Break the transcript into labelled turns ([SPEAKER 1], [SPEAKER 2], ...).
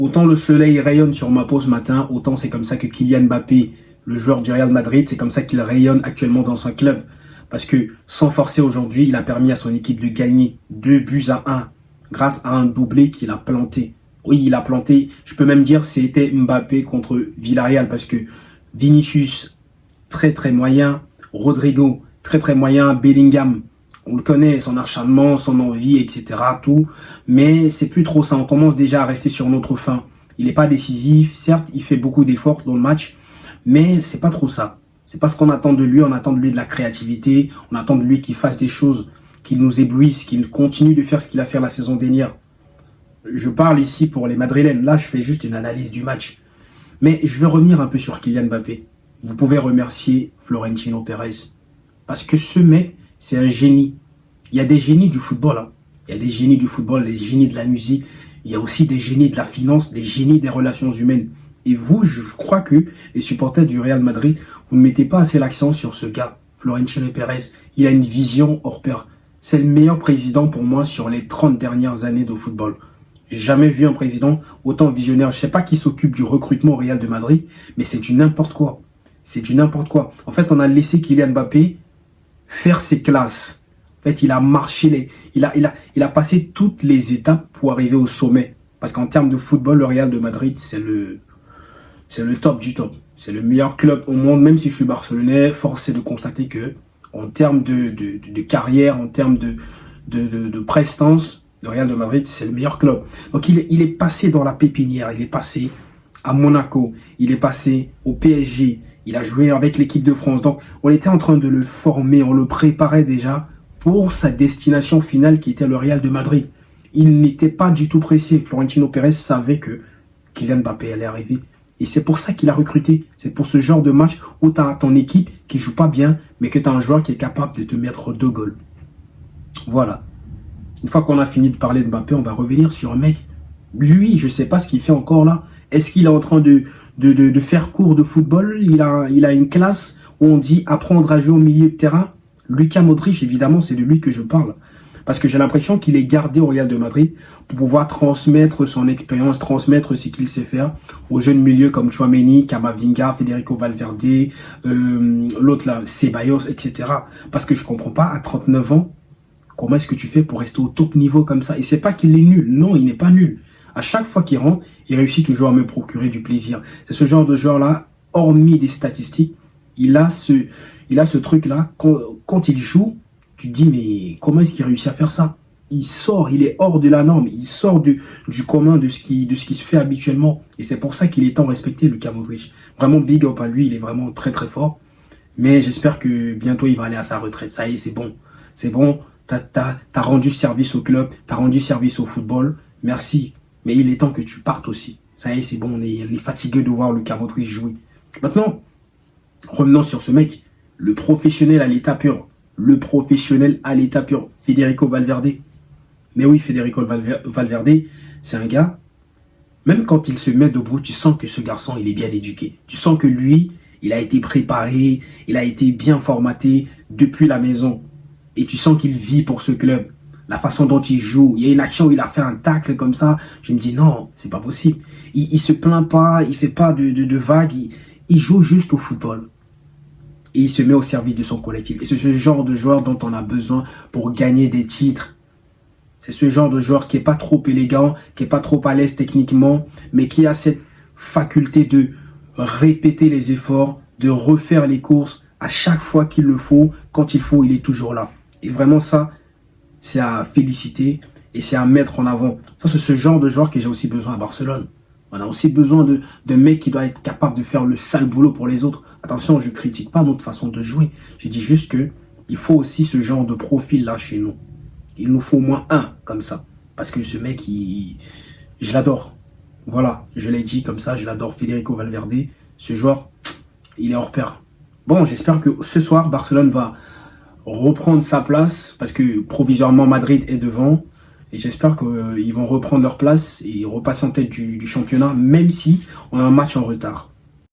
[SPEAKER 1] Autant le soleil rayonne sur ma peau ce matin, autant c'est comme ça que Kylian Mbappé, le joueur du Real Madrid, c'est comme ça qu'il rayonne actuellement dans son club. Parce que sans forcer aujourd'hui, il a permis à son équipe de gagner 2 buts à 1 grâce à un doublé qu'il a planté. Oui, il a planté, je peux même dire c'était Mbappé contre Villarreal parce que Vinicius, très très moyen, Rodrigo, très très moyen, Bellingham, on le connaît, son acharnement, son envie, etc. Tout. Mais c'est plus trop ça. On commence déjà à rester sur notre faim. Il n'est pas décisif. Certes, il fait beaucoup d'efforts dans le match. Mais c'est pas trop ça. C'est pas ce qu'on attend de lui. On attend de lui de la créativité. On attend de lui qu'il fasse des choses, qu'il nous éblouisse, qu'il continue de faire ce qu'il a fait la saison dernière. Je parle ici pour les Madrilènes. Là, je fais juste une analyse du match. Mais je veux revenir un peu sur Kylian Mbappé. Vous pouvez remercier Florentino Pérez. Parce que ce mec, c'est un génie. Il y a des génies du football. Hein. Il y a des génies du football, des génies de la musique. Il y a aussi des génies de la finance, des génies des relations humaines. Et vous, je crois que les supporters du Real Madrid, vous ne mettez pas assez l'accent sur ce gars, Florentino Pérez. Il a une vision hors pair. C'est le meilleur président pour moi sur les 30 dernières années de football. J'ai jamais vu un président autant visionnaire. Je ne sais pas qui s'occupe du recrutement au Real de Madrid, mais c'est du n'importe quoi. C'est du n'importe quoi. En fait, on a laissé Kylian Mbappé faire ses classes. En fait, il a marché, il a passé toutes les étapes pour arriver au sommet. Parce qu'en termes de football, le Real de Madrid, c'est le top du top. C'est le meilleur club au monde, même si je suis barcelonais, force est de constater que en termes de carrière, en termes de prestance, le Real de Madrid, c'est le meilleur club. Donc, il est passé dans la pépinière, il est passé à Monaco, il est passé au PSG, il a joué avec l'équipe de France. Donc, on était en train de le former, on le préparait déjà pour sa destination finale qui était le Real de Madrid. Il n'était pas du tout pressé. Florentino Pérez savait que Kylian Mbappé allait arriver. Et c'est pour ça qu'il a recruté. C'est pour ce genre de match où tu as ton équipe qui ne joue pas bien, mais que tu as un joueur qui est capable de te mettre 2 goals. Voilà. Une fois qu'on a fini de parler de Mbappé, on va revenir sur un mec. Lui, je ne sais pas ce qu'il fait encore là. Est-ce qu'il est en train de faire cours de football? Il a une classe où on dit apprendre à jouer au milieu de terrain. Luka Modric, évidemment, c'est de lui que je parle. Parce que j'ai l'impression qu'il est gardé au Real de Madrid pour pouvoir transmettre son expérience, transmettre ce qu'il sait faire aux jeunes milieux comme Tchouaméni, Camavinga, Federico Valverde, l'autre là, Ceballos, etc. Parce que je ne comprends pas, à 39 ans, comment est-ce que tu fais pour rester au top niveau comme ça? Et c'est pas qu'il est nul. Non, il n'est pas nul. À chaque fois qu'il rentre, il réussit toujours à me procurer du plaisir. C'est ce genre de joueur-là, hormis des statistiques, il a ce truc-là. Quand il joue, tu te dis, mais comment est-ce qu'il réussit à faire ça? Il sort, il est hors de la norme, il sort du commun de ce qui se fait habituellement. Et c'est pour ça qu'il est tant respecté, Luka Modric. Vraiment big up à lui, il est vraiment très très fort. Mais j'espère que bientôt il va aller à sa retraite. Ça y est, c'est bon. C'est bon, t'as rendu service au club, t'as rendu service au football. Merci. Mais il est temps que tu partes aussi. Ça y est, c'est bon, on est fatigué de voir Luka Modric jouer. Maintenant, revenons sur ce mec, le professionnel à l'état pur. Le professionnel à l'état pur, Federico Valverde. Mais oui, Federico Valverde, c'est un gars, même quand il se met debout, tu sens que ce garçon, il est bien éduqué. Tu sens que lui, il a été préparé, il a été bien formaté depuis la maison. Et tu sens qu'il vit pour ce club. La façon dont il joue, il y a une action où il a fait un tacle comme ça. Je me dis non, c'est pas possible. Il se plaint pas, il fait pas de vagues, il joue juste au football. Et il se met au service de son collectif. Et c'est ce genre de joueur dont on a besoin pour gagner des titres. C'est ce genre de joueur qui n'est pas trop élégant, qui n'est pas trop à l'aise techniquement, mais qui a cette faculté de répéter les efforts, de refaire les courses à chaque fois qu'il le faut. Quand il faut, il est toujours là. Et vraiment ça, c'est à féliciter et c'est à mettre en avant. Ça, c'est ce genre de joueur que j'ai aussi besoin à Barcelone. On a aussi besoin de mecs qui doivent être capables de faire le sale boulot pour les autres. Attention, je ne critique pas notre façon de jouer. Je dis juste qu'il faut aussi ce genre de profil-là chez nous. Il nous faut au moins un comme ça. Parce que ce mec, je l'adore. Voilà, je l'ai dit comme ça, je l'adore. Federico Valverde, ce joueur, il est hors pair. Bon, j'espère que ce soir, Barcelone va reprendre sa place. Parce que provisoirement, Madrid est devant. Et j'espère qu'ils vont reprendre leur place et repasser en tête du championnat, même si on a un match en retard.